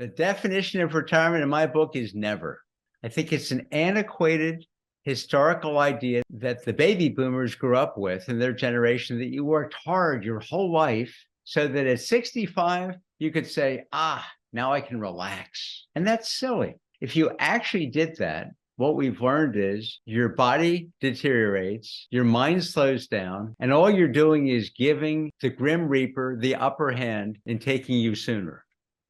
The definition of retirement in my book is never. I think it's an antiquated historical idea that the baby boomers grew up with in their generation, that you worked hard your whole life so that at 65, you could say, now I can relax. And that's silly. If you actually did that, what we've learned is your body deteriorates, your mind slows down, and all you're doing is giving the Grim Reaper the upper hand in taking you sooner.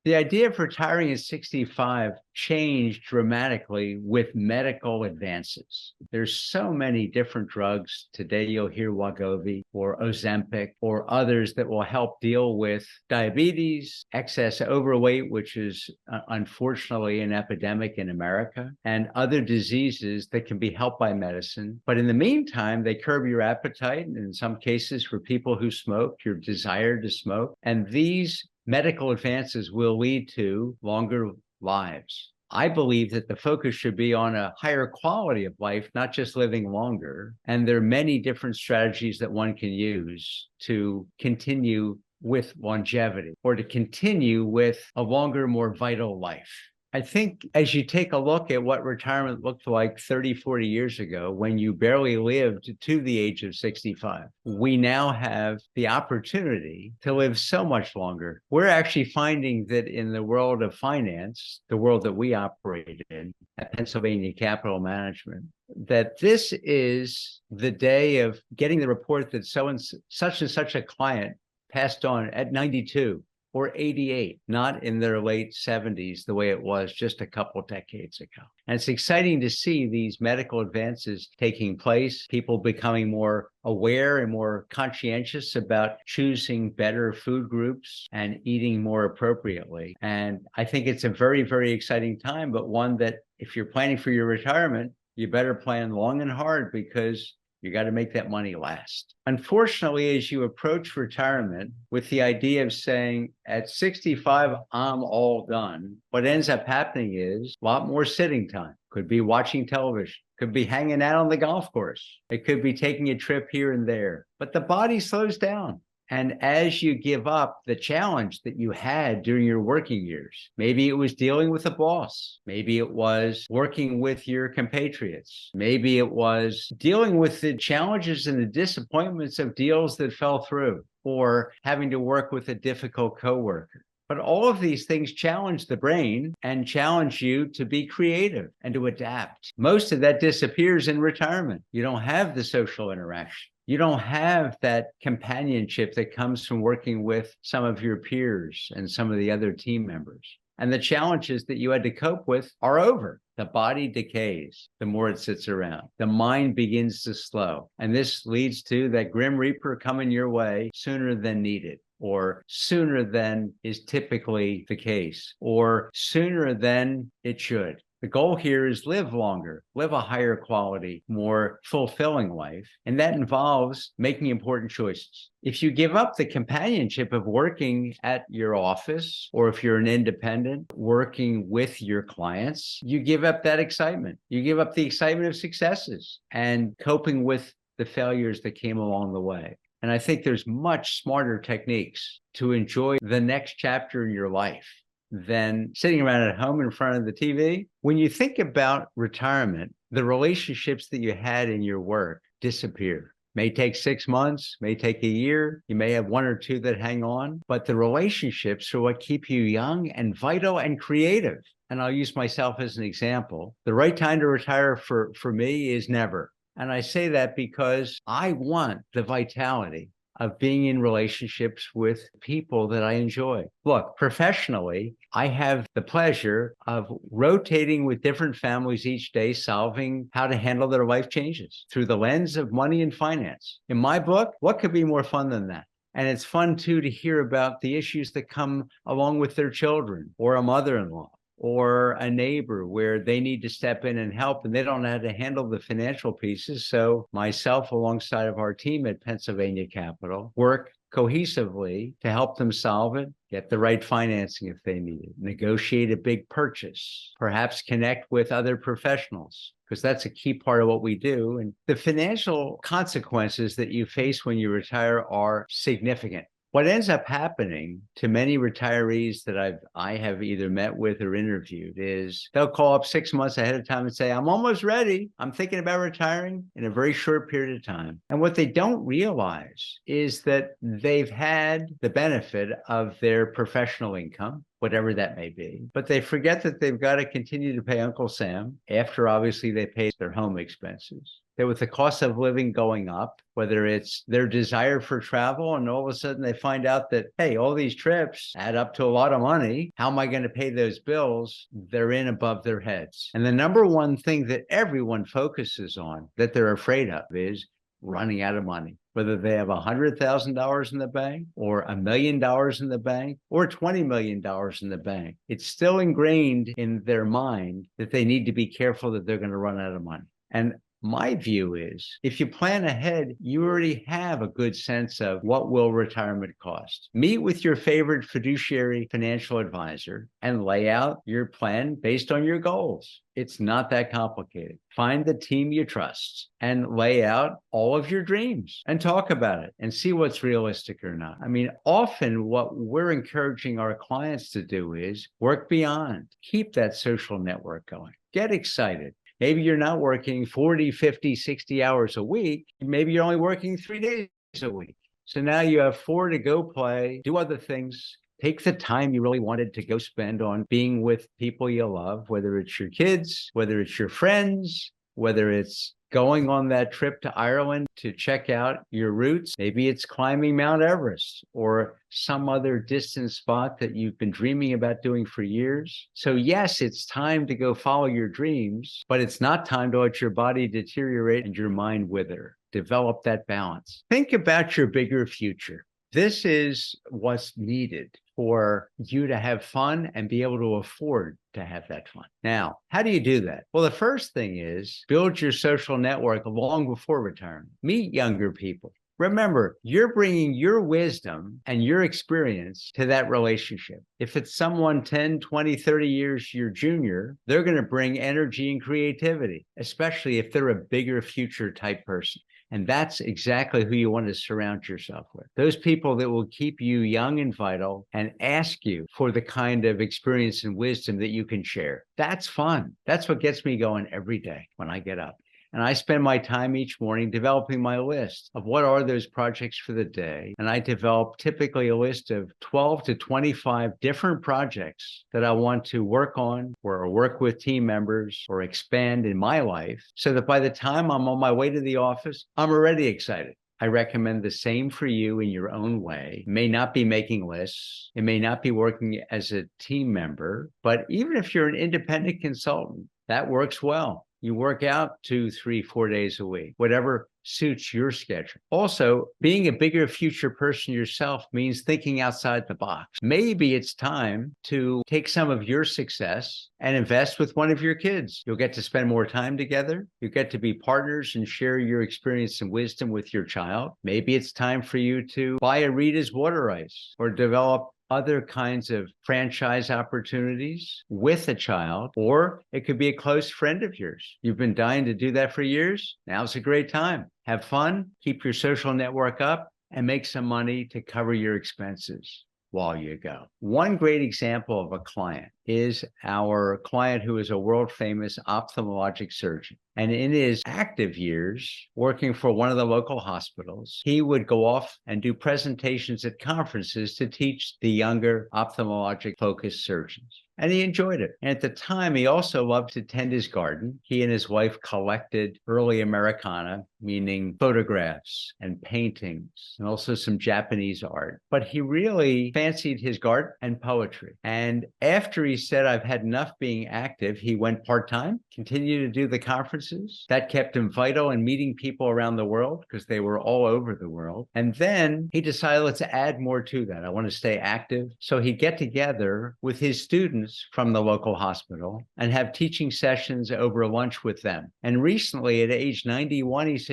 The idea of retiring at 65 changed dramatically with medical advances. There's so many different drugs. Today, you'll hear Wegovy or Ozempic or others that will help deal with diabetes, excess overweight, which is unfortunately an epidemic in America, and other diseases that can be helped by medicine. But in the meantime, they curb your appetite, and in some cases, for people who smoke, your desire to smoke. And these medical advances will lead to longer lives. I believe that the focus should be on a higher quality of life, not just living longer. And there are many different strategies that one can use to continue with longevity or to continue with a longer, more vital life. I think as you take a look at what retirement looked like 30, 40 years ago, when you barely lived to the age of 65, we now have the opportunity to live so much longer. We're actually finding that in the world of finance, the world that we operate in at Pennsylvania Capital Management, that this is the day of getting the report that such and such a client passed on at 92. Or 88, not in their late 70s, the way it was just a couple decades ago. And it's exciting to see these medical advances taking place, people becoming more aware and more conscientious about choosing better food groups and eating more appropriately. And I think it's a very, very exciting time, but one that if you're planning for your retirement, you better plan long and hard, because you got to make that money last. Unfortunately, as you approach retirement with the idea of saying, at 65, I'm all done, what ends up happening is a lot more sitting time. Could be watching television, could be hanging out on the golf course. It could be taking a trip here and there, but the body slows down. And as you give up the challenge that you had during your working years, maybe it was dealing with a boss, maybe it was working with your compatriots, maybe it was dealing with the challenges and the disappointments of deals that fell through, or having to work with a difficult coworker. But all of these things challenge the brain and challenge you to be creative and to adapt. Most of that disappears in retirement. You don't have the social interaction. You don't have that companionship that comes from working with some of your peers and some of the other team members. And the challenges that you had to cope with are over. The body decays the more it sits around. The mind begins to slow. And this leads to that Grim Reaper coming your way sooner than needed, or sooner than is typically the case, or sooner than it should. The goal here is live longer, live a higher quality, more fulfilling life. And that involves making important choices. If you give up the companionship of working at your office, or if you're an independent, working with your clients, you give up that excitement. You give up the excitement of successes and coping with the failures that came along the way. And I think there's much smarter techniques to enjoy the next chapter in your life than sitting around at home in front of the TV. When you think about retirement, the relationships that you had in your work disappear. May take 6 months, may take a year. You may have one or two that hang on, but the relationships are what keep you young and vital and creative. And I'll use myself as an example. The right time to retire for me is never. And I say that because I want the vitality of being in relationships with people that I enjoy. Look, professionally, I have the pleasure of rotating with different families each day, solving how to handle their life changes through the lens of money and finance. In my book, what could be more fun than that? And it's fun, too, to hear about the issues that come along with their children or a mother-in-law or a neighbor where they need to step in and help and they don't know how to handle the financial pieces. So myself, alongside of our team at Pennsylvania Capital, work cohesively to help them solve it, get the right financing if they need it, negotiate a big purchase, perhaps connect with other professionals, because that's a key part of what we do. And the financial consequences that you face when you retire are significant. What ends up happening to many retirees that I have either met with or interviewed is they'll call up 6 months ahead of time and say, I'm almost ready. I'm thinking about retiring in a very short period of time. And what they don't realize is that they've had the benefit of their professional income, whatever that may be. But they forget that they've got to continue to pay Uncle Sam after obviously they pay their home expenses. That with the cost of living going up, whether it's their desire for travel, and all of a sudden they find out that, hey, all these trips add up to a lot of money. How am I going to pay those bills? They're in above their heads. And the number one thing that everyone focuses on that they're afraid of is running out of money. Whether they have $100,000 in the bank or $1 million in the bank or $20 million in the bank, it's still ingrained in their mind that they need to be careful that they're going to run out of money. And my view is if you plan ahead, you already have a good sense of what will retirement cost. Meet with your favorite fiduciary financial advisor and lay out your plan based on your goals. It's not that complicated. Find the team you trust and lay out all of your dreams and talk about it and see what's realistic or not. I mean, often what we're encouraging our clients to do is work beyond, keep that social network going, get excited. Maybe you're not working 40, 50, 60 hours a week. Maybe you're only working 3 days a week. So now you have 4 to go play, do other things, take the time you really wanted to go spend on being with people you love, whether it's your kids, whether it's your friends, whether it's going on that trip to Ireland to check out your roots. Maybe it's climbing Mount Everest or some other distant spot that you've been dreaming about doing for years. So yes, it's time to go follow your dreams, but it's not time to let your body deteriorate and your mind wither. Develop that balance. Think about your bigger future. This is what's needed for you to have fun and be able to afford to have that fun. Now, how do you do that? Well, the first thing is build your social network long before retirement. Meet younger people. Remember, you're bringing your wisdom and your experience to that relationship. If it's someone 10, 20, 30 years your junior, they're going to bring energy and creativity, especially if they're a bigger future type person. And that's exactly who you want to surround yourself with. Those people that will keep you young and vital and ask you for the kind of experience and wisdom that you can share. That's fun. That's what gets me going every day when I get up. And I spend my time each morning developing my list of what are those projects for the day. And I develop typically a list of 12 to 25 different projects that I want to work on or work with team members or expand in my life so that by the time I'm on my way to the office, I'm already excited. I recommend the same for you in your own way. It may not be making lists. It may not be working as a team member, but even if you're an independent consultant, that works well. You work out 2, 3, 4 days a week, whatever suits your schedule. Also, being a bigger future person yourself means thinking outside the box. Maybe it's time to take some of your success and invest with one of your kids. You'll get to spend more time together. You get to be partners and share your experience and wisdom with your child. Maybe it's time for you to buy a Rita's water ice or develop other kinds of franchise opportunities with a child, or it could be a close friend of yours. You've been dying to do that for years. Now's a great time. Have fun, keep your social network up, and make some money to cover your expenses while you go. One great example of a client is our client who is a world famous ophthalmologic surgeon. And in his active years, working for one of the local hospitals, he would go off and do presentations at conferences to teach the younger ophthalmologic focused surgeons. And he enjoyed it. And at the time, he also loved to tend his garden. He and his wife collected early Americana, meaning photographs and paintings, and also some Japanese art. But he really fancied his garden and poetry. And after he said, I've had enough being active, he went part-time, continued to do the conferences. That kept him vital and meeting people around the world because they were all over the world. And then he decided, let's add more to that. I want to stay active. So he'd get together with his students from the local hospital and have teaching sessions over lunch with them. And recently at age 91, he said,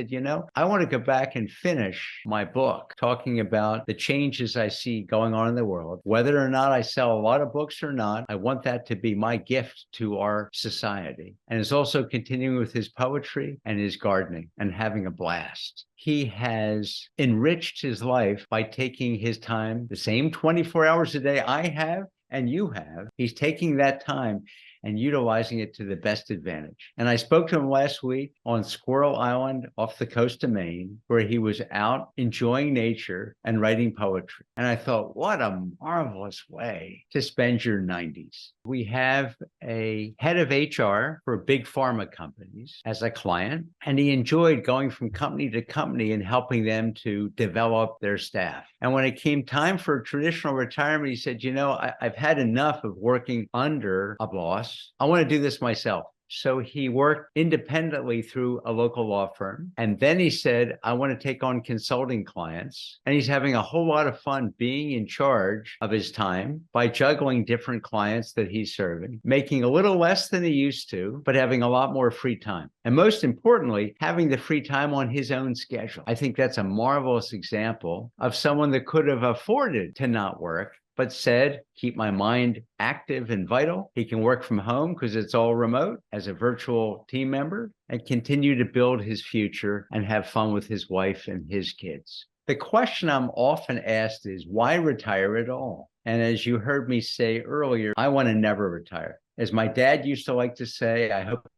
I want to go back and finish my book talking about the changes I see going on in the world. Whether or not I sell a lot of books or not, I want that to be my gift to our society. And is also continuing with his his poetry and his gardening and having a blast. He has enriched his life by taking his time, the same 24 hours a day I have and you have. He's taking that time and utilizing it to the best advantage. And I spoke to him last week on Squirrel Island off the coast of Maine, where he was out enjoying nature and writing poetry. And I thought, what a marvelous way to spend your 90s. We have a head of HR for big pharma companies as a client, and he enjoyed going from company to company and helping them to develop their staff. And when it came time for traditional retirement, he said, I've had enough of working under a boss. I want to do this myself. So he worked independently through a local law firm. And then he said, I want to take on consulting clients. And he's having a whole lot of fun being in charge of his time by juggling different clients that he's serving, making a little less than he used to, but having a lot more free time. And most importantly, having the free time on his own schedule. I think that's a marvelous example of someone that could have afforded to not work, but said, keep my mind active and vital. He can work from home because it's all remote as a virtual team member and continue to build his future and have fun with his wife and his kids. The question I'm often asked is, why retire at all? And as you heard me say earlier, I want to never retire. As my dad used to like to say, I hope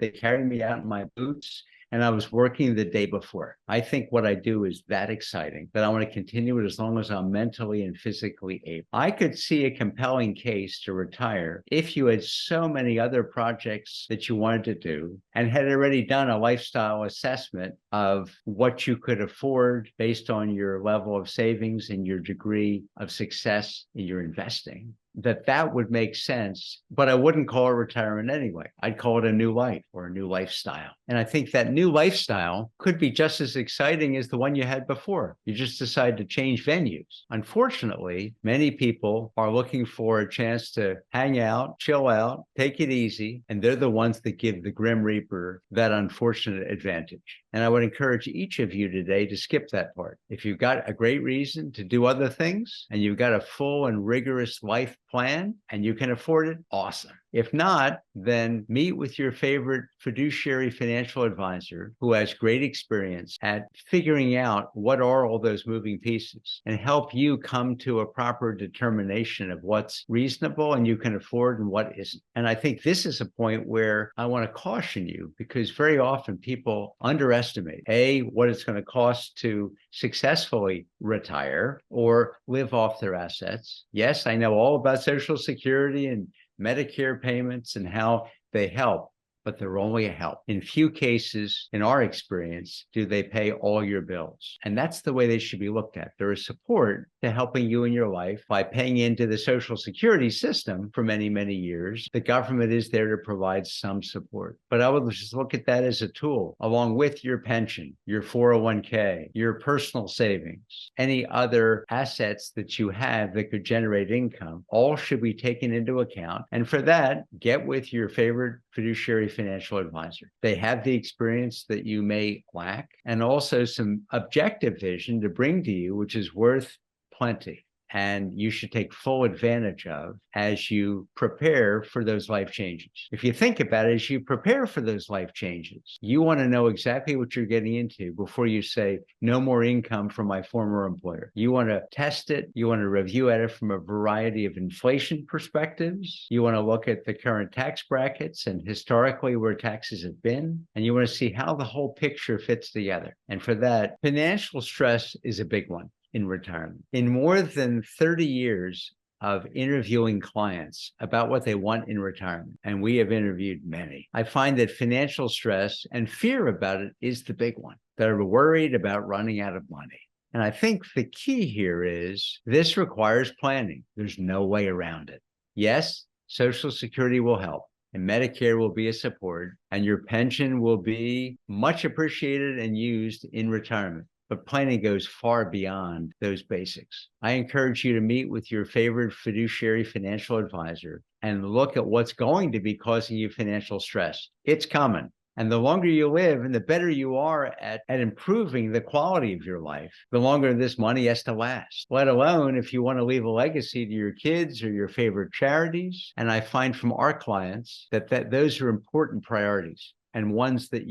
they carry me out in my boots and I was working the day before. I think what I do is that exciting that I want to continue it as long as I'm mentally and physically able. I could see a compelling case to retire if you had so many other projects that you wanted to do and had already done a lifestyle assessment of what you could afford based on your level of savings and your degree of success in your investing. That would make sense, but I wouldn't call it retirement anyway. I'd call it a new life or a new lifestyle. And I think that new lifestyle could be just as exciting as the one you had before. You just decide to change venues. Unfortunately, many people are looking for a chance to hang out, chill out, take it easy, and they're the ones that give the Grim Reaper that unfortunate advantage. And I would encourage each of you today to skip that part. If you've got a great reason to do other things and you've got a full and rigorous life plan and you can afford it, awesome. If not, then meet with your favorite fiduciary financial advisor who has great experience at figuring out what are all those moving pieces and help you come to a proper determination of what's reasonable and you can afford and what isn't. And I think this is a point where I want to caution you because very often people underestimate, A, what it's going to cost to successfully retire or live off their assets. Yes, I know all about Social Security and Medicare payments and how they help, but they're only a help. In few cases, in our experience, do they pay all your bills. And that's the way they should be looked at. They're a support to helping you in your life by paying into the Social Security system for many, many years. The government is there to provide some support. But I would just look at that as a tool, along with your pension, your 401k, your personal savings, any other assets that you have that could generate income, all should be taken into account. And for that, get with your favorite fiduciary financial advisor. They have the experience that you may lack and also some objective vision to bring to you, which is worth plenty. And you should take full advantage of as you prepare for those life changes. If you think about it, as you prepare for those life changes, you want to know exactly what you're getting into before you say, no more income from my former employer. You want to test it. You want to review at it from a variety of inflation perspectives. You want to look at the current tax brackets and historically where taxes have been. And you want to see how the whole picture fits together. And for that, financial stress is a big one in retirement. In more than 30 years of interviewing clients about what they want in retirement, and we have interviewed many, I find that financial stress and fear about it is the big one. They're worried about running out of money. And I think the key here is this requires planning. There's no way around it. Yes, Social Security will help. And Medicare will be a support, and your pension will be much appreciated and used in retirement. But planning goes far beyond those basics. I encourage you to meet with your favorite fiduciary financial advisor and look at what's going to be causing you financial stress. It's coming. And the longer you live and the better you are at improving the quality of your life, the longer this money has to last, let alone if you want to leave a legacy to your kids or your favorite charities. And I find from our clients that those are important priorities. and ones that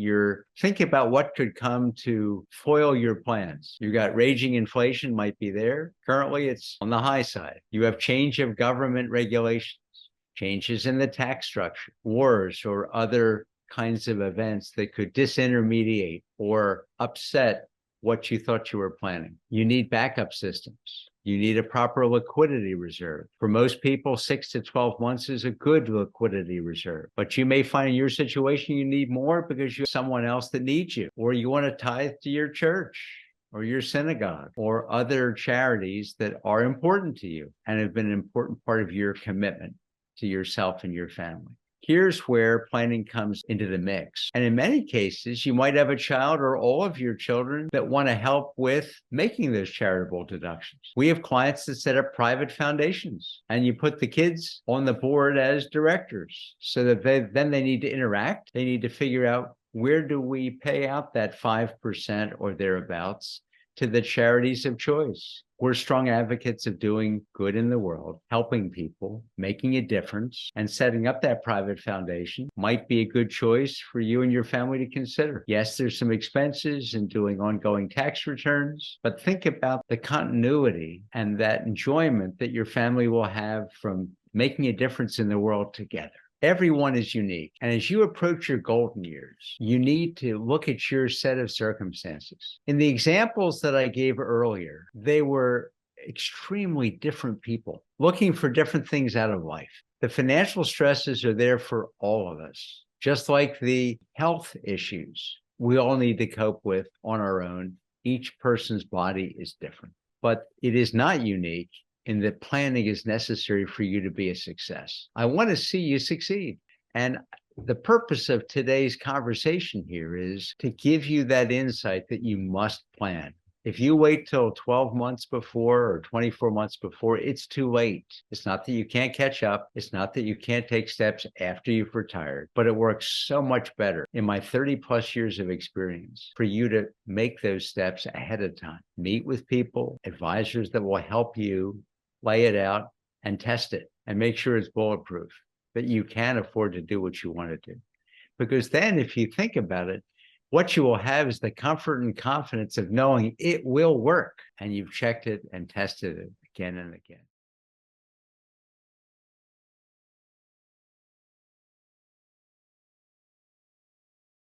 think about what could come to foil your plans. You got raging inflation might be there. Currently, it's on the high side. You have change of government regulations, changes in the tax structure, wars, or other kinds of events that could disintermediate or upset what you thought you were planning. You need backup systems. You need a proper liquidity reserve. For most people, 6 to 12 months is a good liquidity reserve. But you may find in your situation you need more because you have someone else that needs you, or you want to tithe to your church or your synagogue or other charities that are important to you and have been an important part of your commitment to yourself and your family. Here's where planning comes into the mix. And in many cases, you might have a child or all of your children that want to help with making those charitable deductions. We have clients that set up private foundations, and you put the kids on the board as directors so that then they need to interact. They need to figure out, where do we pay out that 5% or thereabouts to the charities of choice? We're strong advocates of doing good in the world, helping people, making a difference, and setting up that private foundation might be a good choice for you and your family to consider. Yes, there's some expenses in doing ongoing tax returns, but think about the continuity and that enjoyment that your family will have from making a difference in the world together. Everyone is unique. And as you approach your golden years, you need to look at your set of circumstances. In the examples that I gave earlier, they were extremely different people looking for different things out of life. The financial stresses are there for all of us, just like the health issues we all need to cope with on our own. Each person's body is different, but it is not unique in that planning is necessary for you to be a success. I want to see you succeed. And the purpose of today's conversation here is to give you that insight that you must plan. If you wait till 12 months before or 24 months before, it's too late. It's not that you can't catch up. It's not that you can't take steps after you've retired, but it works so much better in my 30 plus years of experience for you to make those steps ahead of time. Meet with people, advisors that will help you lay it out and test it and make sure it's bulletproof, that you can afford to do what you want to do. Because then if you think about it, what you will have is the comfort and confidence of knowing it will work, and you've checked it and tested it again and again.